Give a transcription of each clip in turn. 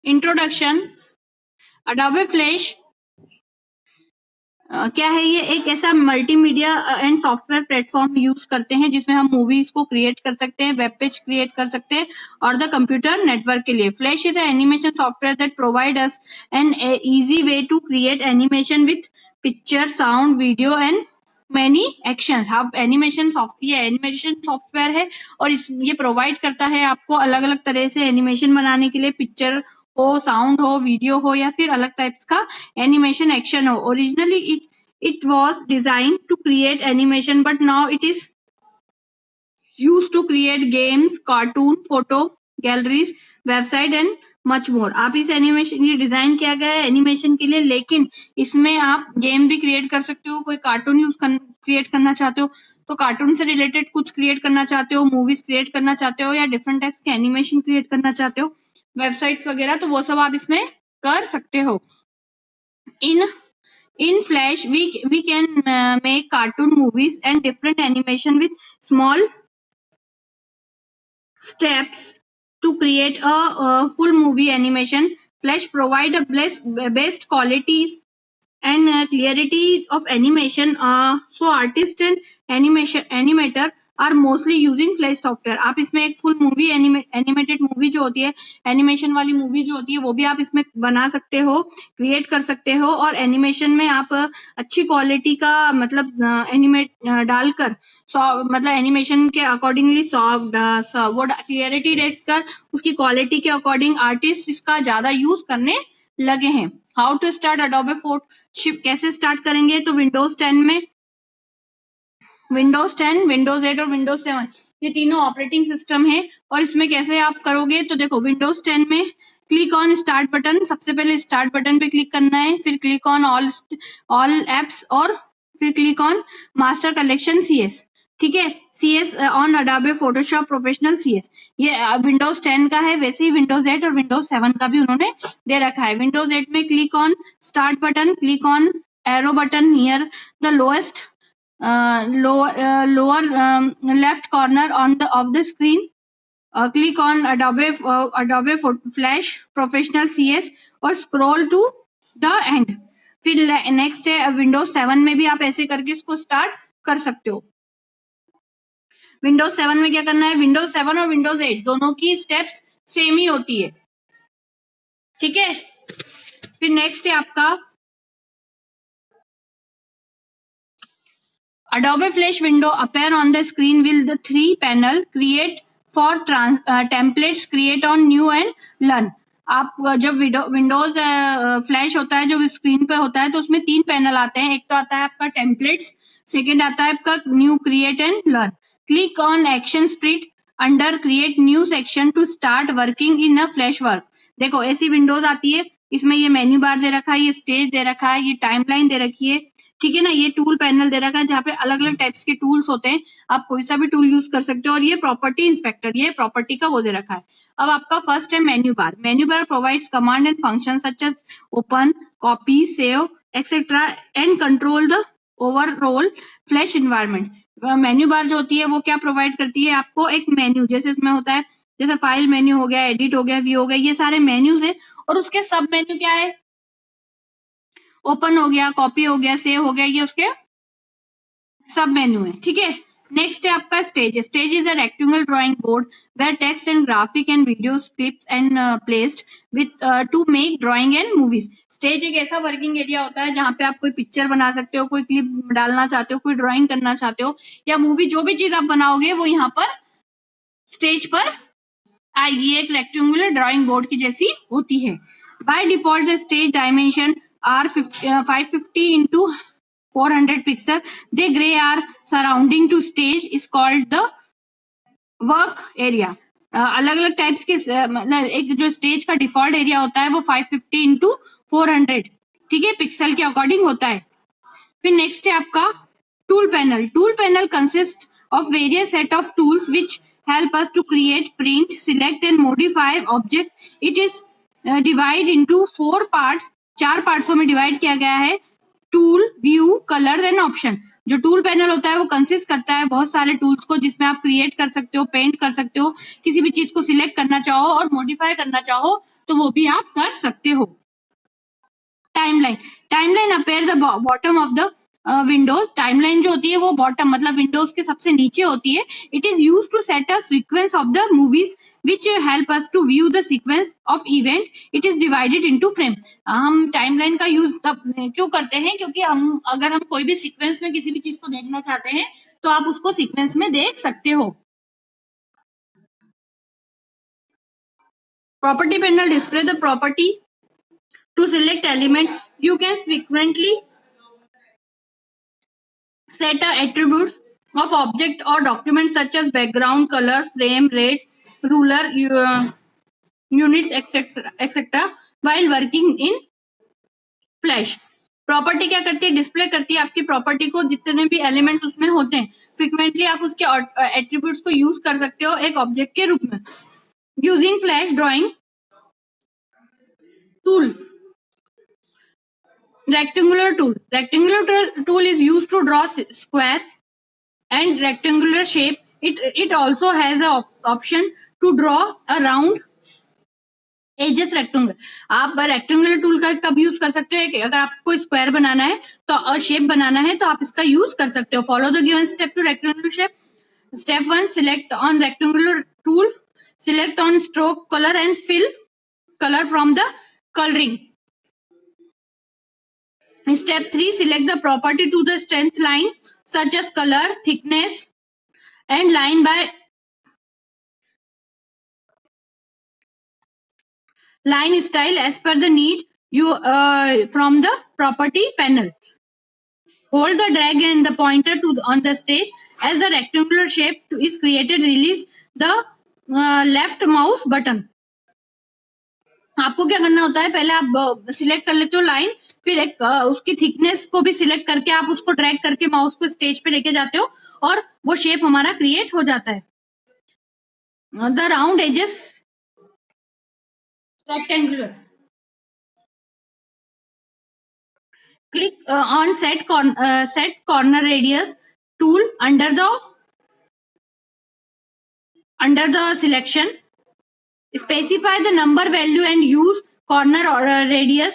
Introduction. Adobe flash क्या है? ये एक ऐसा multimedia and software platform use करते हैं जिसमें हम मूवीज को क्रिएट कर सकते हैं, वेब पेज क्रिएट कर सकते हैं और द कंप्यूटर नेटवर्क के लिए। Flash is animation software that provide us an easy way to create animation with picture, sound, video and many actions. आप एनिमेशन सॉफ्टवेयर है और ये प्रोवाइड करता है आपको अलग अलग तरह से एनिमेशन बनाने के लिए, पिक्चर हो, साउंड हो, वीडियो हो या फिर अलग टाइप्स का एनिमेशन एक्शन हो। Originally it was designed to create animation, but now it is used to create games, cartoon, photo galleries, website and much more। आप इस एनिमेशन, ये डिजाइन किया गया है एनिमेशन के लिए, लेकिन इसमें आप गेम भी क्रिएट कर सकते हो, कोई कार्टून क्रिएट करना चाहते हो तो कार्टून से रिलेटेड कुछ क्रिएट करना चाहते हो, मूवीज क्रिएट करना चाहते हो या डिफरेंट टाइप्स के एनिमेशन क्रिएट करना चाहते हो, वेबसाइट्स वगैरह, तो वो सब आप इसमें कर सकते हो। In Flash, we can make cartoon movies and different animation with small steps to create a full movie animation. Flash provide a best qualities and clarity of animation. So artist and animator are mostly using Flash software. आप इसमें एक full movie animated movie जो होती है, animation वाली movie जो होती है, वो भी आप इसमें बना सकते हो, क्रिएट कर सकते हो और एनिमेशन में आप अच्छी क्वालिटी का मतलब एनिमेट डालकर मतलब एनिमेशन के अकॉर्डिंगली वो क्लियरिटी देखकर उसकी क्वालिटी के अकॉर्डिंग आर्टिस्ट इसका ज्यादा यूज करने लगे हैं। How to start Adobe Photoshop, कैसे स्टार्ट करेंगे? तो विंडोज 10 में विंडोज 10, विंडोज 8 और विंडोज 7 ये तीनों ऑपरेटिंग सिस्टम है और इसमें कैसे आप करोगे? तो देखो विंडोज 10 में क्लिक ऑन स्टार्ट बटन, सबसे पहले स्टार्ट बटन पे क्लिक करना है, फिर क्लिक ऑन ऑल एप्स और फिर click on master collection CS। ठीक है, CS on Adobe Photoshop professional CS। ये विंडोज 10 का है, वैसे ही विंडोज 8 और विंडोज 7 का भी उन्होंने दे रखा है। विंडोज 8 में click on start button, click on arrow button near the lowest lower left corner of the screen. Click on Adobe Flash Professional CS और scroll to the end। फिर नेक्स्ट है विंडोज 7 में भी आप ऐसे करके इसको स्टार्ट कर सकते हो। विंडोज 7 में क्या करना है? विंडोज 7 और विंडोज 8 दोनों की स्टेप्स सेम ही होती है। ठीक है, फिर नेक्स्ट है आपका Adobe Flash window appear on the screen with the 3 panel create for templates, create on new and learn। आप जब विंडोज फ्लैश होता है, जब स्क्रीन पे होता है तो उसमें 3 पैनल आते हैं। एक तो आता है आपका टेम्पलेट्स, सेकेंड आता है आपका new, create and learn. Click on action split under create new section two start working in a flash work. देखो ऐसी विंडोज आती है, इसमें ये मेन्यू बार दे रखा है, ये स्टेज दे रखा है, ये टाइमलाइन दे रखी है। ठीक है ना, ये टूल पैनल दे रखा है जहाँ पे अलग अलग टाइप्स के टूल्स होते हैं, आप कोई सा भी टूल यूज कर सकते हो। और ये प्रॉपर्टी इंस्पेक्टर, ये प्रॉपर्टी का वो दे रखा है। अब आपका फर्स्ट है menu bar. Menu bar provides command and function such as open, copy, save etcetera and control the overall Flash environment. Menu bar जो होती है वो क्या प्रोवाइड करती है आपको? एक मेन्यू, जैसे इसमें होता है, जैसे फाइल मेन्यू हो गया, एडिट हो गया, व्यू हो गया, ये सारे मेन्यूज है और उसके सब मेन्यू क्या है? ओपन हो गया, कॉपी हो गया, सेव हो गया, ये उसके सब मेन्यू है। ठीक है, नेक्स्ट है आपका stage. Stage is a rectangular drawing board where text and graphic and videos clips and placed with to make drawing and movies. स्टेज एक ऐसा वर्किंग एरिया होता है जहां पे आप कोई पिक्चर बना सकते हो, कोई क्लिप डालना चाहते हो, कोई ड्राइंग करना चाहते हो या मूवी, जो भी चीज आप बनाओगे वो यहाँ पर स्टेज पर आएगी। एक रेक्टेंगुलर ड्राइंग बोर्ड की जैसी होती है। By default the stage dimension are 550 into 400 pixel. The gray are surrounding to stage is called the work area। अलग अलग टाइप्स के मतलब एक जो स्टेज का डिफॉल्ट एरिया होता है वो 550 into 400 ठीक है पिक्सल के अकॉर्डिंग होता है। फिर नेक्स्ट है आपका tool panel. Tool panel consist of various set of tools which help us to create, print, select and modify object. It is divide into 4 parts. 4 पार्ट्सों में डिवाइड किया गया है। Tool, view, colour and option. जो tool panel होता है वो consist करता है बहुत सारे टूल्स को, जिसमें आप क्रिएट कर सकते हो, पेंट कर सकते हो, किसी भी चीज को सिलेक्ट करना चाहो और मॉडिफाई करना चाहो तो वो भी आप कर सकते हो। Timeline appear the bottom of the Windows. Timeline जो होती है वो बॉटम मतलब विंडोज के सबसे नीचे होती है। It is use to set a sequence of the movies which help us to view the sequence of event. It is divided into frame. हम टाइमलाइन का यूज क्यों करते हैं? क्योंकि अगर हम कोई भी सीक्वेंस में किसी भी चीज को देखना चाहते हैं तो आप उसको सीक्वेंस में देख सकते हो। Property panel display the property to select element. You can frequently set attributes of object or document such as background, color, frame rate, ruler, units, etc. while working in Flash. Property क्या करती है? Display करती है आपकी property को, जितने भी elements उसमें होते हैं फ्रिक्वेंटली आप उसके एट्रीब्यूट्स को यूज कर सकते हो एक ऑब्जेक्ट के रूप में। Using flash drawing tool. Rectangular tool is used to draw square and rectangular shape. It also has a option to draw a round edges rectangle. आप rectangular tool का कब यूज कर सकते हो? अगर आपको स्क्वायर बनाना है तो शेप बनाना है तो आप इसका यूज कर सकते हो। Follow the given step to rectangular shape. Step 1, select on rectangular tool, select on stroke color and fill color from the coloring. Step 3, select the property to the strength line such as color, thickness and line by line style as per the need you from the property panel. Hold the drag and the pointer on the stage as the rectangular shape is created. Release the left mouse button. आपको क्या करना होता है? पहले आप select कर लेते हो लाइन, फिर एक उसकी थिकनेस को भी सिलेक्ट करके आप उसको ड्रैग करके माउस को स्टेज पे लेके जाते हो और वो शेप हमारा क्रिएट हो जाता है। The round edges rectangular. Click on set corner radius tool under the selection. Specify the number value and use corner or radius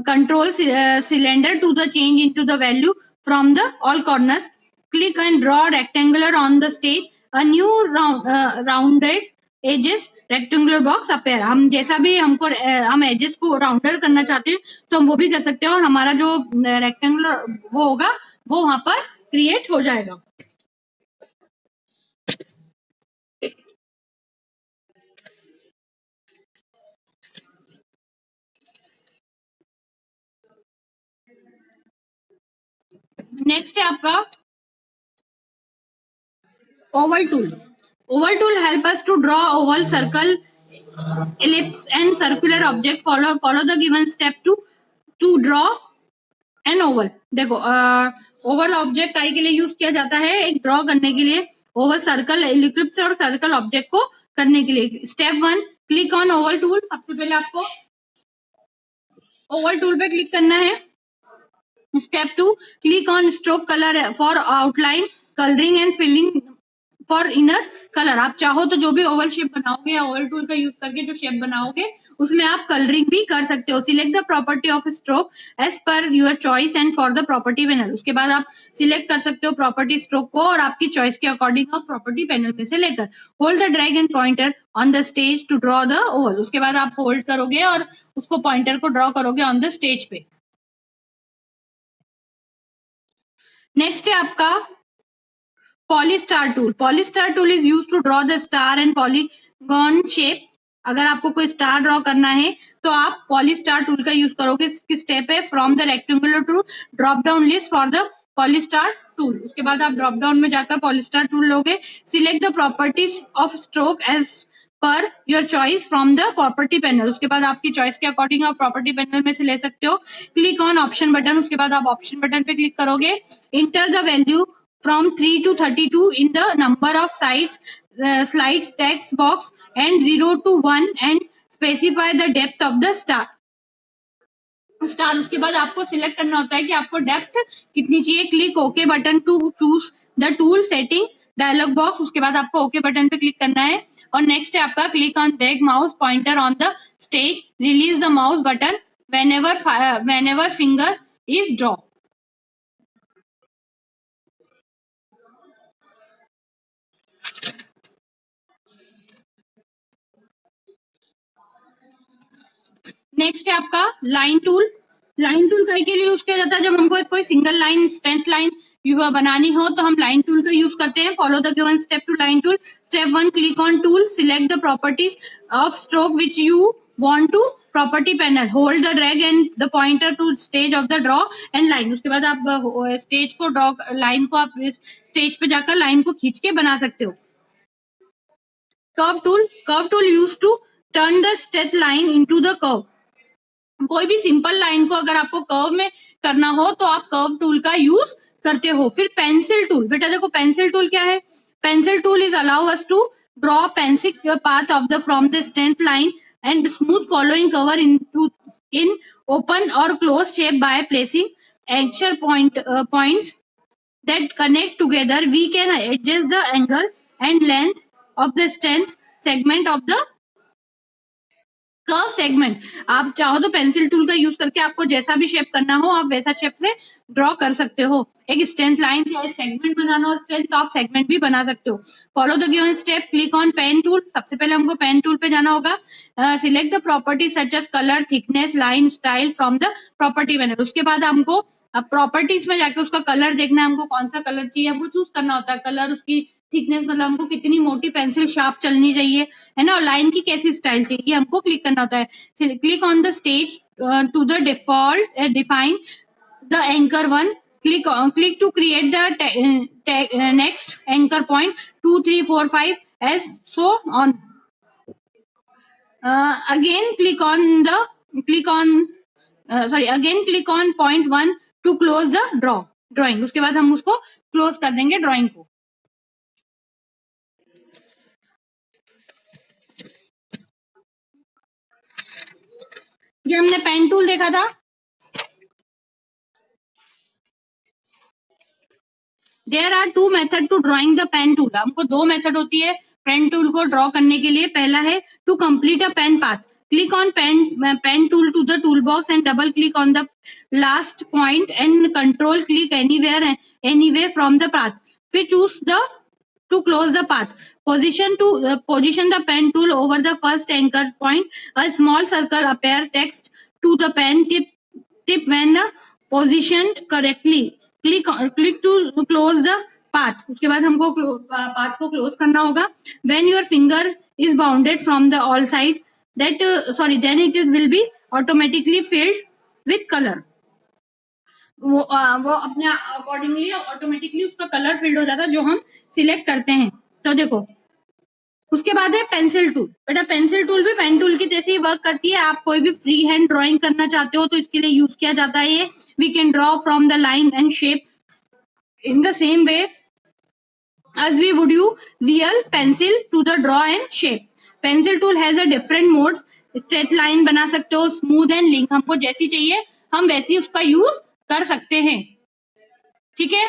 control cylinder to the change into the value from the all corners. Click and draw rectangular on the stage. A new rounded edges rectangular box appear. हम जैसा भी हमको हम edges को rounder करना चाहते हैं तो हम वो भी कर सकते हैं और हमारा जो रेक्टेंगुलर वो होगा वो वहां पर क्रिएट हो जाएगा। नेक्स्ट है आपका oval tool. Oval tool help us to draw oval, circle, ellipse and circular object. Follow the given step to draw an oval. देखो ओवल ऑब्जेक्ट काई के लिए यूज किया जाता है? एक ड्रॉ करने के लिए। ओवल, सर्कल, एलिप्स और सर्कल ऑब्जेक्ट को करने के लिए। Step 1, click on oval tool. सबसे पहले आपको ओवल टूल पे क्लिक करना है। Step 2, click on stroke colour for outline, colouring and filling for inner colour. आप चाहो तो जो भी ओवल शेप बनाओगे या ओवल टूल का यूज करके जो शेप बनाओगे उसमें आप कलरिंग भी कर सकते हो। Select the property of stroke as per your choice and for the property panel. उसके बाद आप सिलेक्ट कर सकते हो प्रॉपर्टी स्ट्रोक को और आपकी चॉइस के अकॉर्डिंग आप प्रॉपर्टी पैनल में से लेकर। Hold the drag and pointer on the stage to draw the oval. उसके बाद आप होल्ड करोगे और उसको पॉइंटर को ड्रॉ करोगे ऑन द स्टेज पे। नेक्स्ट है आपका polystar tool. Polystar tool is use to draw the star and polygon shape. अगर आपको कोई स्टार ड्रॉ करना है तो आप पॉलीस्टार टूल का यूज करोगे। इसकी स्टेप है from the rectangular tool, drop down list for the polystar tool. उसके बाद आप ड्रॉप डाउन में जाकर पॉलीस्टार टूल लोगे। Select the properties of stroke as per your choice from the property panel. उसके बाद आपकी चॉइस के अकॉर्डिंग आप प्रॉपर्टी पैनल में से ले सकते हो। Click on option button. उसके बाद आप ऑप्शन बटन पे क्लिक करोगे। Enter the value from 3 to 32 in the number of slides text box and 0 to 1 and specify the depth of the star. उसके बाद आपको सिलेक्ट करना होता है कि आपको डेप्थ कितनी चाहिए। Click okay button to choose the tool setting dialog box. उसके बाद आपको ओके बटन पे क्लिक करना है। और नेक्स्ट है आपका click on drag mouse pointer on the stage, release the mouse button whenever finger is draw. Next है आपका लाइन टूल। लाइन टूल कई के लिए यूज किया जाता है, जब हमको कोई सिंगल लाइन स्ट्रेंथ लाइन बनानी हो तो हम लाइन टूल का यूज करते हैं। Follow the given step to line tool. Step 1, click on tool, select the properties of stroke which you want to property panel, hold the drag and the pointer to stage of the draw and line. उसके बाद आप stage को draw line को आप stage पे जाकर line को खींच के बना सकते हो। Curve tool use to turn the straight line into the curve. कोई भी सिंपल लाइन को अगर आपको कर्व में करना हो तो आप कर्व टूल का यूज करते हो। फिर पेंसिल टूल। बेटा देखो पेंसिल टूल क्या है। Pencil tool is allow us to draw pencil path of the from the strength line and smooth following cover in open or close shape by placing anchor points that connect together. We can adjust the angle and length of the strength segment of the curve segment. आप चाहो तो pencil tool का use करके आपको जैसा भी shape करना हो आप वैसा शेप से ड्रॉ कर सकते हो। एक स्ट्रेंथ लाइन या सेगमेंट बनाना हो स्ट्रेंथ तो आप सेगमेंट भी बना सकते हो। Follow the given step, click on pen tool. सबसे पहले हमको पेन टूल पे जाना होगा। Select the property such as colour, thickness, line, style from the property panel. उसके बाद हमको प्रॉपर्टीज में जाके उसका कलर देखना है, हमको कौन सा कलर चाहिए हमको चूज करना होता है। कलर, उसकी थिकनेस मतलब हमको कितनी मोटी पेंसिल शार्प चलनी चाहिए है ना, और लाइन की कैसी स्टाइल चाहिए हमको क्लिक करना होता है। Click on the stage to the default define the anchor 1, click to create the next anchor point 2 3 4 5 as so on. Again click on point 1 to close the drawing. उसके बाद हम उसको क्लोज कर देंगे ड्राइंग को। ये हमने पेन टूल देखा था। There are 2 method to drawing the pen tool. हमको 2 मेथड होती है पेन टूल को ड्रॉ करने के लिए। पहला है to complete a pen path. Click on pen tool to the tool box and double click on the last point and control click anywhere from the path. फिर choose the to close the path. Position the pen tool over the first anchor point. A small circle appear text to the pen tip when positioned correctly. Click to close the path. उसके बाद हमको path को close करना होगा। When your finger is bounded from the all side, then it will be automatically filled with color. वो अपने accordingly automatically उसका colour field हो जाता है जो हम सिलेक्ट करते हैं। तो देखो उसके बाद है पेंसिल टूल। बेटा पेंसिल टूल भी पेन टूल की जैसे ही वर्क करती है। आप कोई भी फ्री हैंड ड्राइंग करना चाहते हो तो इसके लिए यूज किया जाता है ये। We can draw from the line and shape in the same way as we would use real pencil to the draw and shape. Pencil tool has a different modes. Straight line बना सकते हो, smooth and link, हमको जैसी चाहिए हम वैसी उसका use कर सकते हैं। ठीक है।